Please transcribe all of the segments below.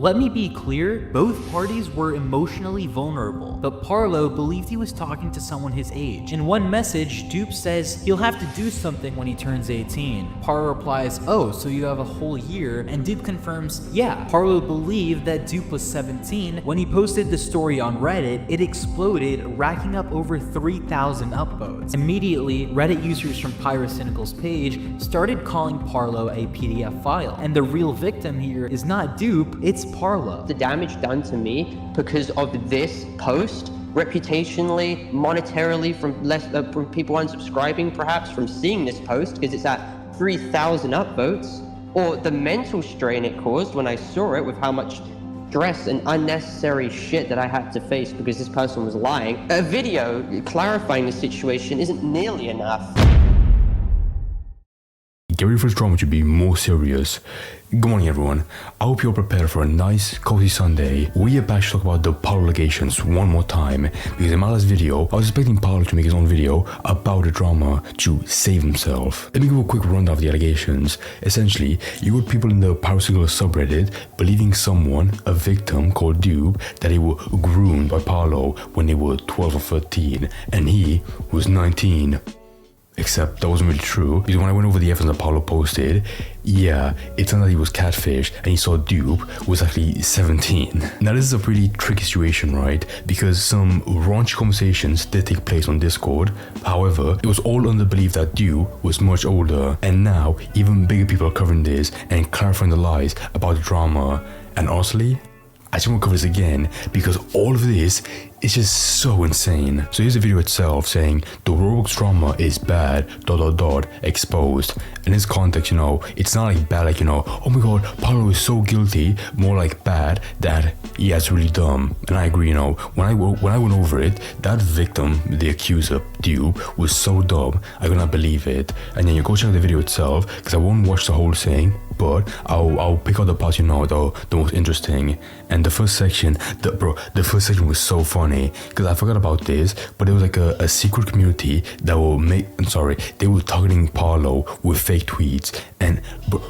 Let me be clear, both parties were emotionally vulnerable, but Parlo believed he was talking to someone his age. In one message, Dupe says he'll have to do something when he turns 18. Parlo replies, "Oh, so you have a whole year," and Dupe confirms, yeah. Parlo believed that Dupe was 17. When he posted the story on Reddit, it exploded, racking up over 3,000 upvotes. Immediately, Reddit users from Pyrocynical's page started calling Parlo a PDF file, and the real victim here is not Dupe, it's Parlo. The damage done to me because of this post, reputationally, monetarily, from people unsubscribing, perhaps from seeing this post because it's at 3,000 upvotes, or the mental strain it caused when I saw it with how much stress and unnecessary shit that I had to face because this person was lying. A video clarifying the situation isn't nearly enough. Get ready for this drama to be more serious. Good morning, everyone. I hope you're prepared for a nice, cozy Sunday. We are back to talk about the Parlo allegations one more time, because in my last video, I was expecting Parlo to make his own video about the drama to save himself. Let me give a quick rundown of the allegations. Essentially, you had people in the Pyrocynical subreddit believing someone, a victim called Dupe, that they were groomed by Parlo when they were 12 or 13, and he was 19. Except that wasn't really true, because when I went over the evidence that Parlo posted, yeah, it turned out he was catfished and he saw Dupe was actually 17. Now this is a pretty tricky situation, right? Because some raunchy conversations did take place on Discord. However, it was all under belief that Dupe was much older, and now even bigger people are covering this and clarifying the lies about the drama. And honestly, I just want to cover this again because all of this is just so insane. So here's the video itself saying the Roblox drama is bad, ... exposed. In this context, you know, it's not like bad like, you know, oh my god, Parlo is so guilty, more like bad that, yeah, it's really dumb. And I agree, you know, when I went over it, that victim, the accuser, Dupe, was so dumb, I could not believe it. And then you go check the video itself, because I won't watch the whole thing, but I'll pick out the parts, you know, the most interesting. And the first section, the first section was so funny, because I forgot about this, but it was like a secret community that will they were targeting Parlo with fake tweets, and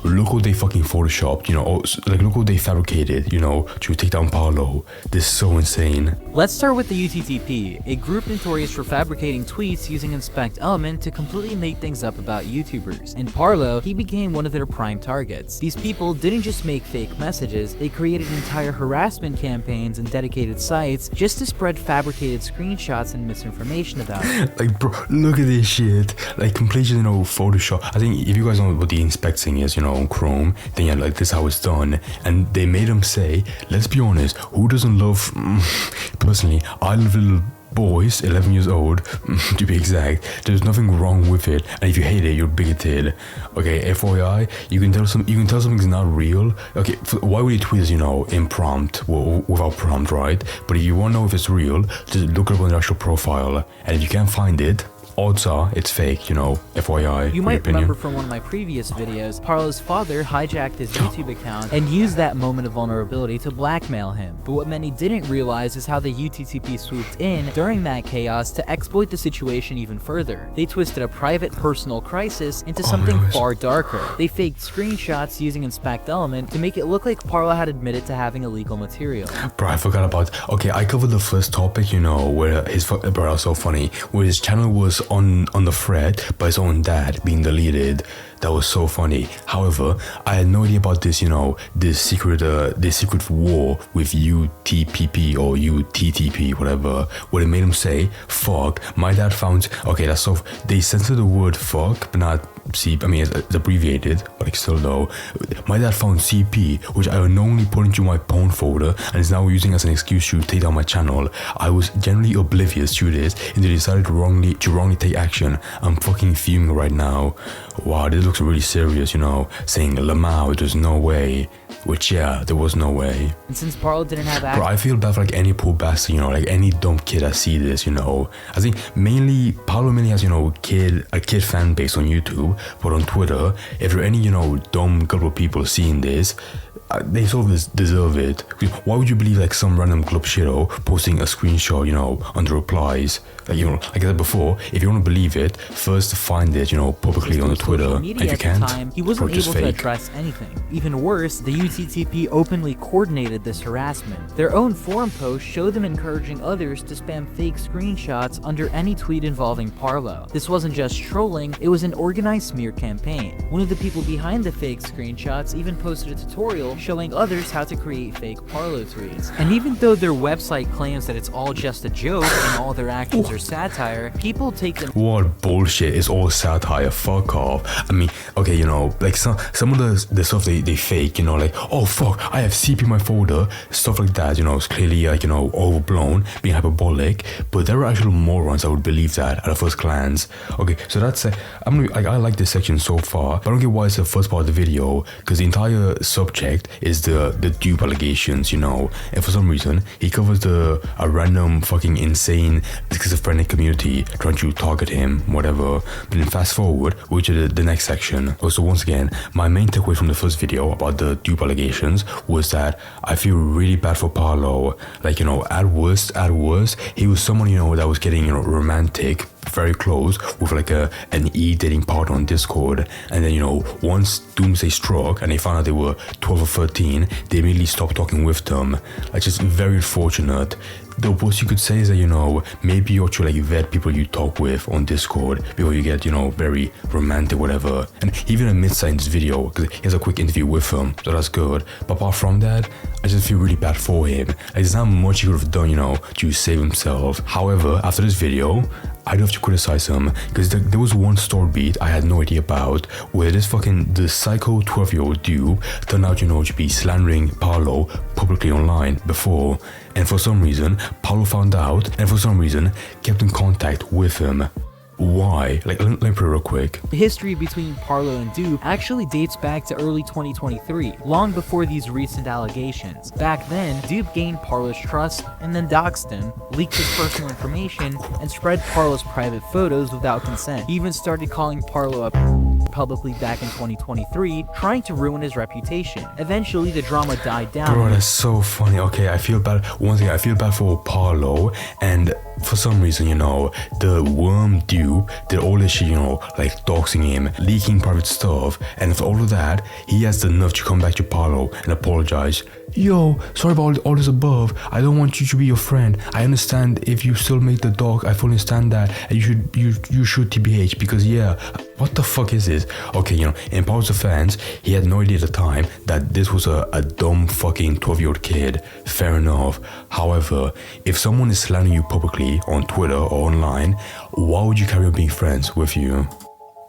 look what they fucking photoshopped, you know, like look what they fabricated, you know, to take down Parlo. This is so insane. Let's start with the UTTP, a group notorious for fabricating tweets using Inspect Element to completely make things up about YouTubers. And Parlo, he became one of their prime targets. These people didn't just make fake messages, they created entire harassment campaigns and dedicated sites just to spread fabricated screenshots and misinformation about it. Like, bro, look at this shit. Like, completely, you know, Photoshop. I think if you guys know what the inspect thing is, you know, on Chrome, then yeah, like, this is how it's done. And they made them say, let's be honest, who doesn't love, personally, I love little boys, 11 years old, to be exact. There's nothing wrong with it, and if you hate it, you're bigoted. Okay, FYI, you can tell something's not real. Okay, why would you tweet this, you know, in prompt, well, without prompt, right? But if you want to know if it's real, just look it up on the actual profile, and if you can't find it, odds are it's fake, you know, FYI. You might remember from one of my previous videos, Parlo's father hijacked his YouTube account and used that moment of vulnerability to blackmail him. But what many didn't realize is how the UTTP swooped in during that chaos to exploit the situation even further. They twisted a private personal crisis into something far darker. They faked screenshots using Inspect Element to make it look like Parlo had admitted to having illegal material. Bro, I forgot about, okay, I covered the first topic, you know, where bro, that was so funny, where his channel was on the thread by his own dad being deleted. That was so funny. However, I had no idea about this, you know, this secret war with UTPP or UTTP, whatever, where they made him say, fuck, my dad found, okay, that's so, they censored the word fuck, but not CP, I mean, it's abbreviated, but like still though. My dad found CP, which I unknowingly put into my porn folder, and is now using as an excuse to take down my channel. I was generally oblivious to this, and they decided to wrongly take action. I'm fucking fuming right now. Wow, this looks really serious, you know, saying Lamau, there's no way. Which, yeah, there was no way. And since Parlo didn't have access, bro, I feel bad for like any poor bastard, you know, like any dumb kid that see this, you know. I think Parlo mainly has, you know, a kid fan base on YouTube, but on Twitter, if there are any, you know, dumb gullible people seeing this, they sort of deserve it. Why would you believe like some random club shitto posting a screenshot, under replies? Like, like I said before, if you want to believe it, first find it, publicly on the Twitter. And if you can't, he wasn't just able to fake. address anything. Even worse, the UTTP openly coordinated this harassment. Their own forum post showed them encouraging others to spam fake screenshots under any tweet involving Parlo. This wasn't just trolling, it was an organized smear campaign. One of the people behind the fake screenshots even posted a tutorial showing others how to create fake Parlo tweets. And even though their website claims that it's all just a joke and all their actions are satire, people take them— What bullshit, it's all satire, fuck off. I mean, okay, like some of the stuff they fake, like, oh fuck, I have CP in my folder, stuff like that, it's clearly like, overblown, being hyperbolic, but there are actual morons that would believe that at a first glance. Okay, so that's I like this section so far, but I don't get why it's the first part of the video, because the entire subject is the dupe allegations, and for some reason he covers a random fucking insane schizophrenic community trying to target him, whatever. But then fast forward, which is the next section. So once again, my main takeaway from the first video about the dupe allegations was that I feel really bad for Parlo. Like, at worst, he was someone, that was getting, romantic, very close with like an dating partner on Discord, and then once doomsday struck and they found out they were 12 or 13, they immediately stopped talking with them. Like, just very unfortunate. The worst you could say is that, maybe you ought to like vet people you talk with on Discord before you get, very romantic, whatever. And he even admits that in this video, because he has a quick interview with him, so that's good. But apart from that, I just feel really bad for him. Like, there's not much he could have done, to save himself. However, after this video, I do have to criticize him, because there was one story beat I had no idea about, where the psycho 12-year-old dude turned out, to be slandering Parlo publicly online before, and for some reason, Parlo found out, and for some reason, kept in contact with him. Why? Like, let me put it real quick. The history between Parlo and Dupe actually dates back to early 2023, long before these recent allegations. Back then, Dupe gained Parlo's trust and then doxed him, leaked his personal information, and spread Parlo's private photos without consent. He even started calling Parlo up publicly back in 2023, trying to ruin his reputation. Eventually, the drama died down. Bro, that's so funny. Okay, I feel bad. One thing, I feel bad for Parlo, and for some reason, the worm dupe did all this shit, like doxing him, leaking private stuff, and for all of that, he has the nerve to come back to Parlo and apologize. Yo, sorry about all this above. I don't want you to be your friend. I understand if you still make the dog. I fully understand that, and you should TBH, because yeah, what the fuck is this? Okay, in Parlo's defense, he had no idea at the time that this was a dumb fucking 12-year-old kid. Fair enough. However, if someone is slandering you publicly on Twitter or online, why would you carry on being friends with you?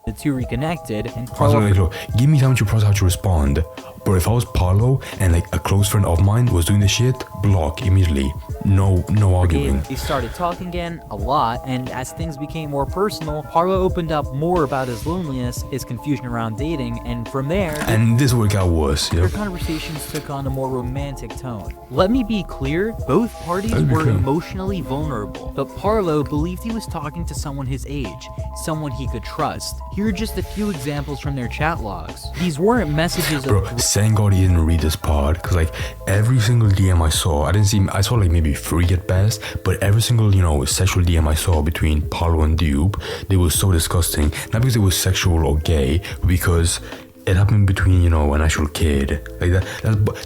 The two reconnected, and Parlo— look, give me time to process how to respond. But if I was Parlo and like a close friend of mine was doing this shit, block immediately. No arguing. They started talking again a lot, and as things became more personal, Parlo opened up more about his loneliness, his confusion around dating, and from there— and this would got worse. Their conversations took on a more romantic tone. Let me be clear, both parties were emotionally vulnerable, but Parlo believed he was talking to someone his age, someone he could trust. Here are just a few examples from their chat logs. These weren't messages Bro, thank God he didn't read this part, because like every single DM I saw, I saw like maybe 3 at best, but every single, sexual DM I saw between Parlo and Dupe, they were so disgusting. Not because they were sexual or gay, but because it happened between, an actual kid. Like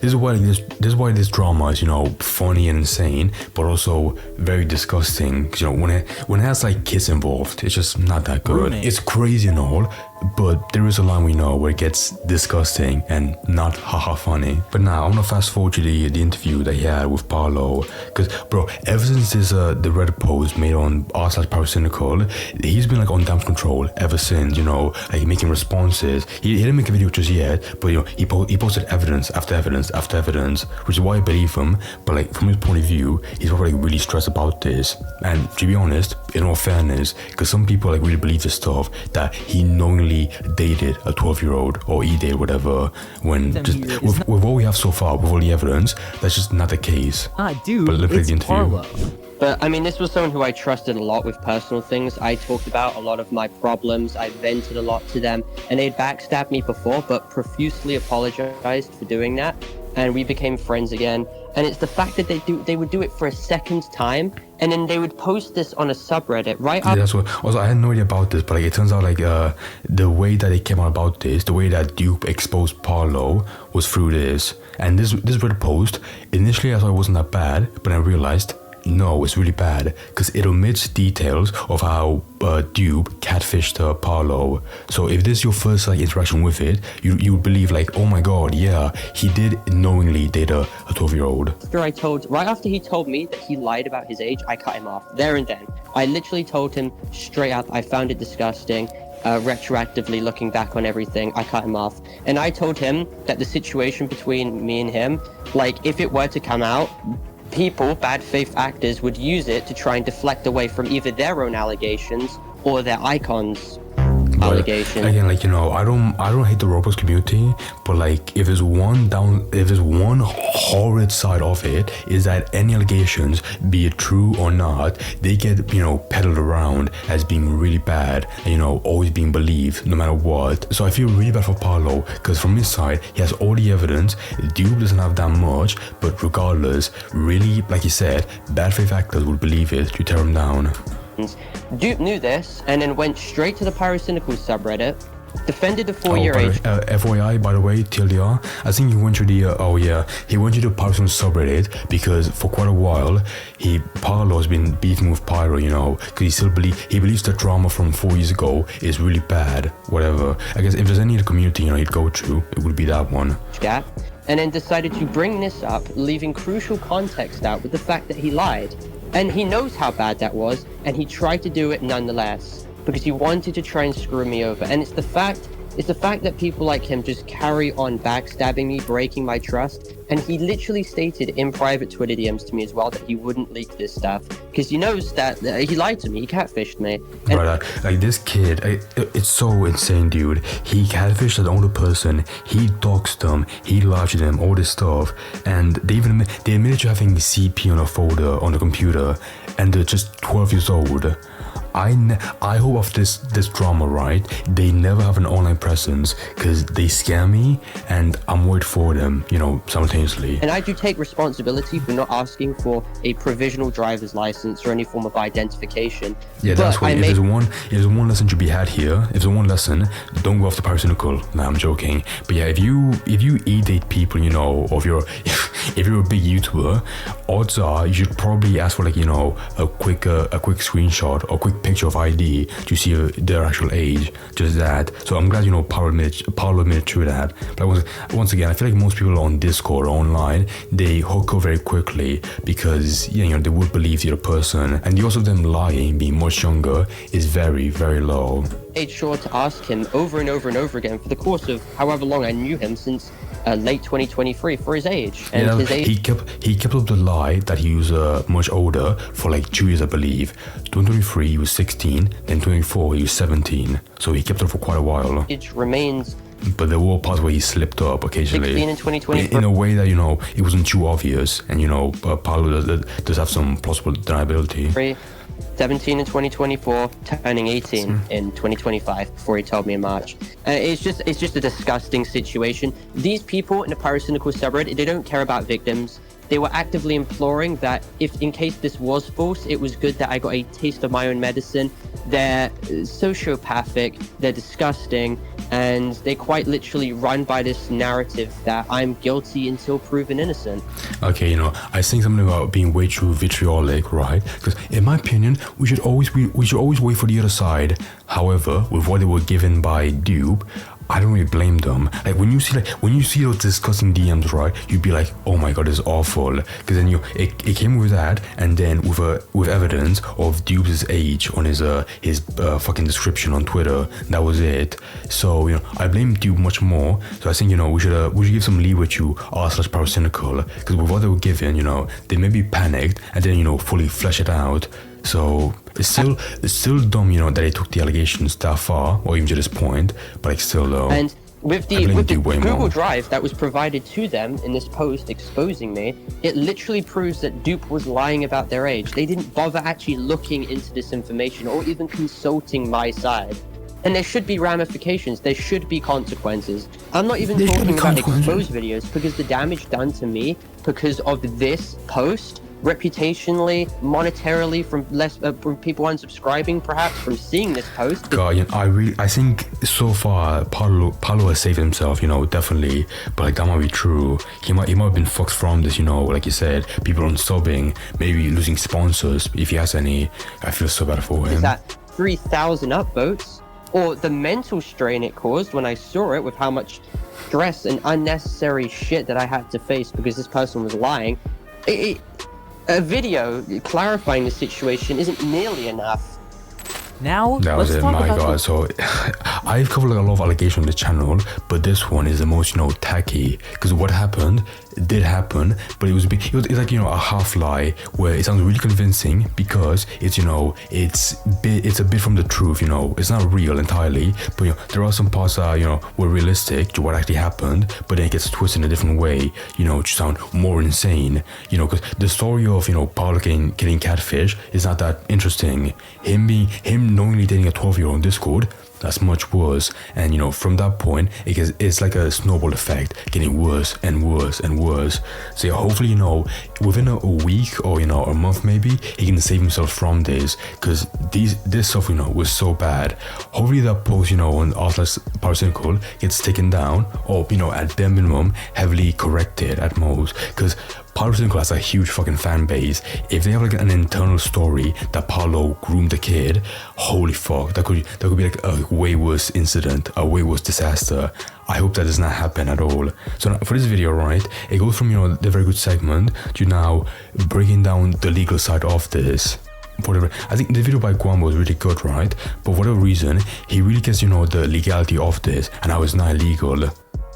this is why this drama is, funny and insane, but also very disgusting. Because, when it has like kids involved, it's just not that good. Grooming. It's crazy and all, but there is a line we know where it gets disgusting and not haha funny. But now I want to fast forward to the interview that he had with Parlo, because bro, ever since this the Reddit post made on r/Pyrocynical, he's been like on damage control ever since. Like making responses. He didn't make a video just yet, but he posted evidence after evidence after evidence, which is why I believe him. But like from his point of view, he's probably like, really stressed about this. And to be honest, in all fairness, because some people like really believe this stuff that he knowingly dated a 12-year-old or dated whatever, when just with what we have so far, with all the evidence, that's just not the case. Dude, but look at the interview. Parlo. But I mean, this was someone who I trusted a lot with personal things. I talked about a lot of my problems. I vented a lot to them, and they'd backstabbed me before, but profusely apologized for doing that. and we became friends again. And it's the fact that they would do it for a second time, and then they would post this on a subreddit right Yeah, after. that's what. Also, I had no idea about this, but like it turns out like the way that it came out about this, the way that Dupe exposed Parlo was through this. And this Reddit post, initially I thought it wasn't that bad, but I realized no, it's really bad because it omits details of how Dupe catfished Parlo. So if this is your first like interaction with it, you would believe like, oh my god, yeah, he did knowingly date a 12-year-old. Right after he told me that he lied about his age, I cut him off there and then. I literally told him straight up I found it disgusting. Retroactively looking back on everything, I cut him off. And I told him that the situation between me and him, like if it were to come out, people, bad faith actors, would use it to try and deflect away from either their own allegations or their icons' allegations. Again, like, you know, I don't hate the Roblox community, but like if there's one horrid side of it, is that any allegations, be it true or not, they get, you know, peddled around as being really bad and, you know, always being believed no matter what. So I feel really bad for Parlo because from his side he has all the evidence. Dupe doesn't have that much, but regardless, really, like you said, bad faith actors would believe it to tear him down. Dupe knew this and then went straight to the Pyrocynical subreddit, defended the 4-year age. FYI, by the way, TLDR, I think he went to the he went to the Pyrocynical subreddit because for quite a while Parlo has been beefing with Pyro, you know, because he believes the drama from 4 years ago is really bad. Whatever. I guess if there's any other community, you know, he'd go to, it would be that one. Gap, and then decided to bring this up, leaving crucial context out with the fact that he lied. And he knows how bad that was, and he tried to do it nonetheless because he wanted to try and screw me over. And it's the fact that people like him just carry on backstabbing me, breaking my trust. And he literally stated in private Twitter DMs to me as well that he wouldn't leak this stuff because he knows that he lied to me, he catfished me. And like this kid, it's so insane, dude. He catfished an older person, he doxed them, he lied to them, all this stuff, and they admitted to having CP on a folder on the computer, and they're just 12 years old. I hope of this drama, right, they never have an online presence because they scare me and I'm worried for them, you know, simultaneously. And I do take responsibility for not asking for a provisional driver's license or any form of identification. Yeah, that's why if there's one lesson to be had here, if there's one lesson, don't go after Pyrocynical. Nah, I'm joking. But yeah, if you e-date people, you know, if you're a big YouTuber, odds are you should probably ask for like, you know, a quick screenshot or quick picture of ID to see their actual age, just that. So I'm glad, you know, Parlo admitted to that. But once again, I feel like most people on Discord or online, they hook up very quickly because, you know, they would believe the other person, and the odds of them lying, being much younger, is very, very low. Made sure to ask him over and over and over again for the course of however long I knew him, since late 2023, for his age. And yeah, his age. He kept up the lie that he was much older for like 2 years, I believe. 2023 he was 16, then 2024 he was 17. So he kept up for quite a while. Age remains. But there were parts where he slipped up occasionally. 16 in 2020. In a way that, you know, it wasn't too obvious, and, you know, Parlo does have some plausible deniability. 17 in 2024, turning 18 in 2025, before he told me in March. It's just a disgusting situation. These people in the Pyrocynical subreddit, they don't care about victims. They were actively imploring that if, in case this was false, it was good that I got a taste of my own medicine. They're sociopathic, they're disgusting, and they quite literally run by this narrative that I'm guilty until proven innocent. Okay, you know, I think something about being way too vitriolic, right? Because in my opinion, we should always wait for the other side. However, with what they were given by Dupe, I don't really blame them. Like when you see those disgusting DMs, right? You'd be like, oh my god, this is awful. Because then it came with that, and then with evidence of Dupe's age on his fucking description on Twitter. That was it. So, you know, I blame Dupe much more. So I think, you know, we should give some leeway to r/Pyrocynical, because with what they were given, you know, they maybe panicked and then, you know, fully flesh it out. So it's still dumb, you know, that they took the allegations that far, or even to this point, but like still though. And with the Google Drive that was provided to them in this post exposing me, it literally proves that Dupe was lying about their age. They didn't bother actually looking into this information or even consulting my side. And there should be ramifications. There should be consequences. I'm not even There should be talking about consequences. exposed videos, because the damage done to me because of this post, reputationally, monetarily, from people unsubscribing, perhaps from seeing this post. God, I think so far Parlo has saved himself, definitely. But like that might be true. He might have been fucked from this, like you said, people unsubbing, maybe losing sponsors if he has any. I feel so bad for him. Is that 3,000 upvotes, or the mental strain it caused when I saw it, with how much stress and unnecessary shit that I had to face because this person was lying. A video clarifying the situation isn't nearly enough. Now, That let's was it, talk my about god. So I've covered like a lot of allegations on the channel, but this one is the most, tacky. Because what happened did happen, but it's like, a half lie where it sounds really convincing because it's, it's a bit from the truth, it's not real entirely, but there are some parts that, were realistic to what actually happened, but then it gets twisted in a different way, to sound more insane, because the story of, Parlo getting catfish is not that interesting. Him knowingly dating a 12-year-old on Discord, that's much worse. And from that point, it's like a snowball effect, getting worse and worse and worse. So hopefully, within a week or a month maybe, he can save himself from this, because this stuff was so bad. Hopefully that post on Pyrocynical gets taken down, or at bare minimum heavily corrected at most, because Pyrocynical has a huge fucking fan base. If they have like an internal story that Parlo groomed the kid, holy fuck, that could be like a way worse incident, a way worse disaster. I hope that does not happen at all. So now, for this video, right, it goes from the very good segment to now breaking down the legal side of this. Whatever. I think the video by Guam was really good, right? But for whatever reason, he really gets the legality of this and how it's not illegal.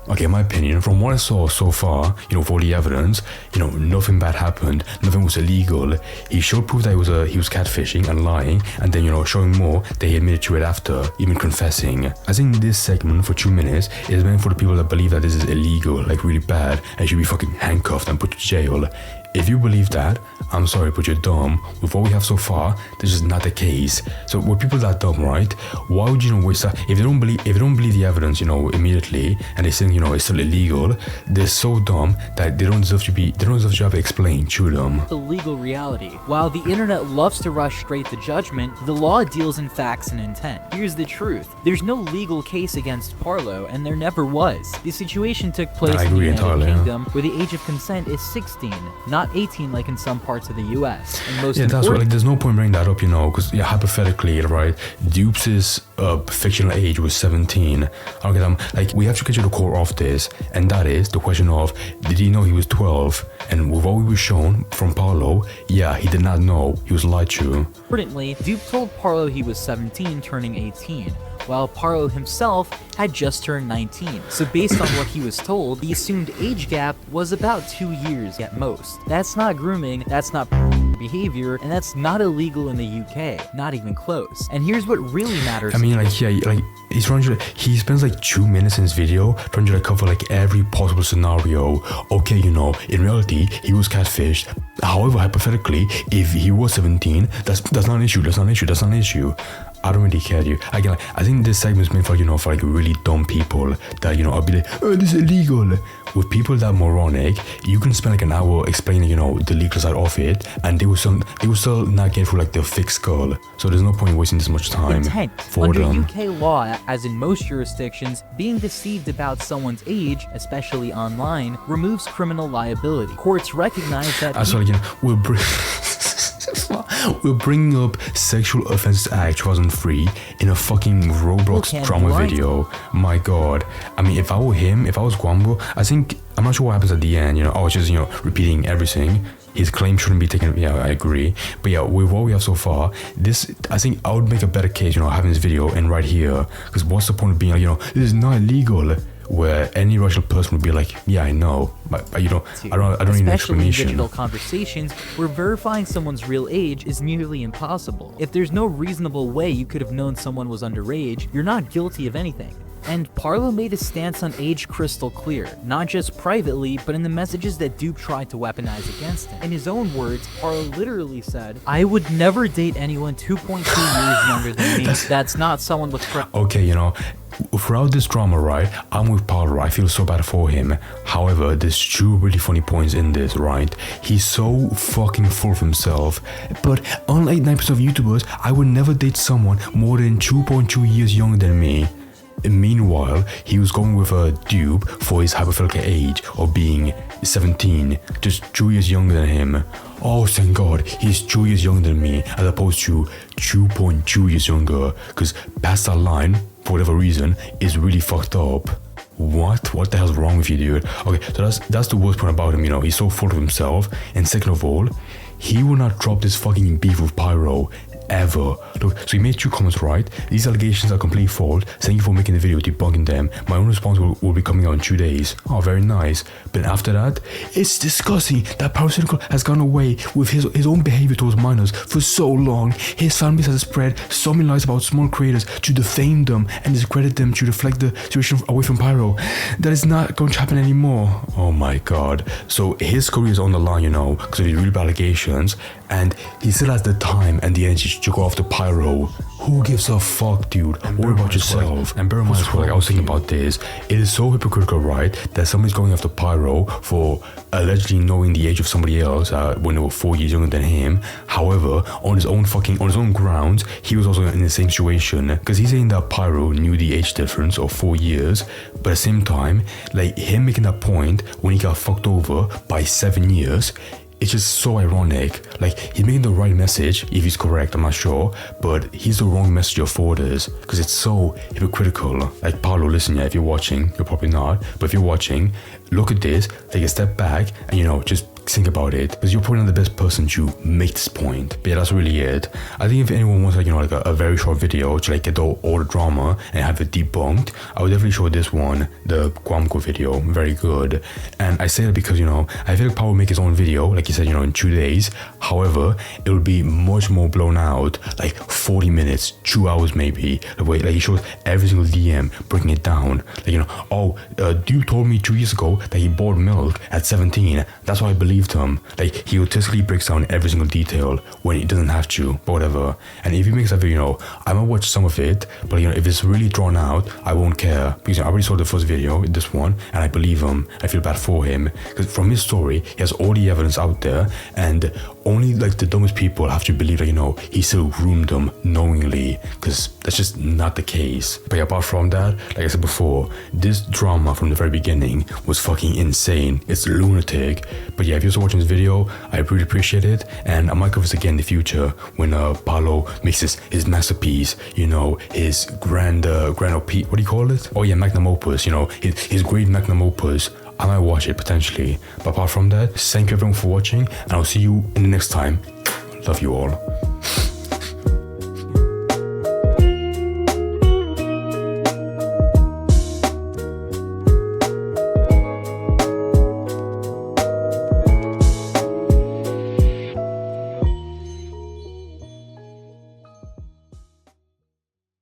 Okay, in my opinion, from what I saw so far, for all the evidence, nothing bad happened, nothing was illegal. He showed proof that he was catfishing and lying, and then, showing more that he admitted to it after, even confessing. I think this segment for 2 minutes is meant for the people that believe that this is illegal, like really bad, and should be fucking handcuffed and put to jail. If you believe that, I'm sorry, but you're dumb. With what we have so far, this is not the case. So with people that dumb, right? Why would waste that? If they don't believe the evidence, immediately, and they think, it's still illegal, they're so dumb that they don't deserve to have it explained to them. the legal reality. While the internet loves to rush straight to judgment, the law deals in facts and intent. Here's the truth. There's no legal case against Parlo, and there never was. The situation took place in the United Kingdom, where the age of consent is 16, not 18 like in some parts of the US. And most that's right. Like, there's no point bringing that up, because hypothetically, right, Dupes' fictional age was 17. Okay, like, we have to get to the core of this, and that is the question of, did he know he was 12? And with what we were shown from Parlo, yeah, he did not know. He was lied to. Importantly, Dupe told Parlo he was 17, turning 18, while Parlo himself had just turned 19. So based on what he was told, the assumed age gap was about 2 years at most. That's not grooming, that's not behavior, and that's not illegal in the UK, not even close. And here's what really matters. I mean, he spends like 2 minutes in his video trying to cover like every possible scenario. Okay, in reality, he was catfished. However, hypothetically, if he was 17, that's not an issue. I don't really care, dude. Again, I think this segment is meant for, for like really dumb people that, I'll be like, oh, this is illegal. With people that moronic, you can spend like an hour explaining, the legal side of it, and they will still not get through like the thick skull. So there's no point wasting this much time for Under them. UK law, as in most jurisdictions, being deceived about someone's age, especially online, removes criminal liability. Courts recognize that. We're bringing up Sexual Offences Act 2003 in a fucking Roblox drama video. My god. I mean, if I were him, if I was Guambo, I'm not sure what happens at the end, I was just, repeating everything. His claim shouldn't be taken. Yeah, I agree. But yeah, with what we have so far, I think I would make a better case, having this video and right here. Because what's the point of being like, this is not illegal? Where any rational person would be like, yeah, I know, but I don't need an explanation. Especially in digital conversations, where verifying someone's real age is nearly impossible. If there's no reasonable way you could have known someone was underage, you're not guilty of anything. And Parlo made his stance on age crystal clear, not just privately, but in the messages that Dupe tried to weaponize against him. In his own words, Parlo literally said, "I would never date anyone 2.2 years younger than me. That's not someone with Okay, throughout this drama, right, I'm with Parlo. I feel so bad for him. However, there's two really funny points in this, right? He's so fucking full of himself. But unlike 9% of YouTubers, I would never date someone more than 2.2 years younger than me. Meanwhile, he was going with a Dupe for his hypothetical age of being 17, just 2 years younger than him. Oh, thank God, he's 2 years younger than me, as opposed to 2.2 years younger, because past that line, for whatever reason, is really fucked up. What the hell's wrong with you, dude? Okay, so that's the worst part about him, he's so full of himself. And second of all, he will not drop this fucking beef with Pyro ever. Look, so he made 2 comments, right? These allegations are complete false. Thank you for making the video debunking them. My own response will be coming out in 2 days. Oh, very nice. But after that, it's disgusting that Pyrocynical has gone away with his own behavior towards minors for so long. His fan base has spread so many lies about small creators to defame them and discredit them to deflect the situation away from Pyro. That is not going to happen anymore. Oh my God. So his career is on the line, because of these really bad allegations, and he still has the time and the energy to go after Pyro. Who gives a fuck, dude? Worry about yourself. And bear in mind, I was thinking about this. It is so hypocritical, right, that somebody's going after Pyro for allegedly knowing the age of somebody else when they were 4 years younger than him. However, on his own grounds, he was also in the same situation, because he's saying that Pyro knew the age difference of 4 years, but at the same time, like him making that point when he got fucked over by 7 years. It's just so ironic. Like, he's making the right message, if he's correct, I'm not sure, but he's the wrong messenger for this, because it's so hypocritical. Like, Parlo, listen, if you're watching, you're probably not, but if you're watching, look at this, take a step back, and just think about it, because you're probably not the best person to make this point. But yeah, that's really it. I think if anyone wants a very short video to get all the drama and have it debunked, I would definitely show this one, the Guamco video. Very good. And I say that because I feel like Parlo will make his own video, like he said, in 2 days. However, it will be much more blown out, like 40 minutes, 2 hours maybe. The way he shows every single DM, breaking it down. Dude told me 2 years ago that he bought milk at 17. That's why I believed him. He authentically breaks down every single detail when he doesn't have to, but whatever. And if he makes that video, I might watch some of it, but if it's really drawn out, I won't care, because I already saw the first video, this one, and I believe him. I feel bad for him, because from his story, he has all the evidence out there, and only the dumbest people have to believe that he still groomed them knowingly, because that's just not the case. But yeah, apart from that, like I said before, this drama from the very beginning was fucking insane. It's lunatic. But yeah, if you're also watching this video, I really appreciate it, and I might cover this again in the future when Parlo makes his masterpiece, his grand what do you call it? Oh yeah, magnum opus, his great magnum opus. I might watch it potentially. But apart from that, thank you everyone for watching, and I'll see you in the next time. Love you all.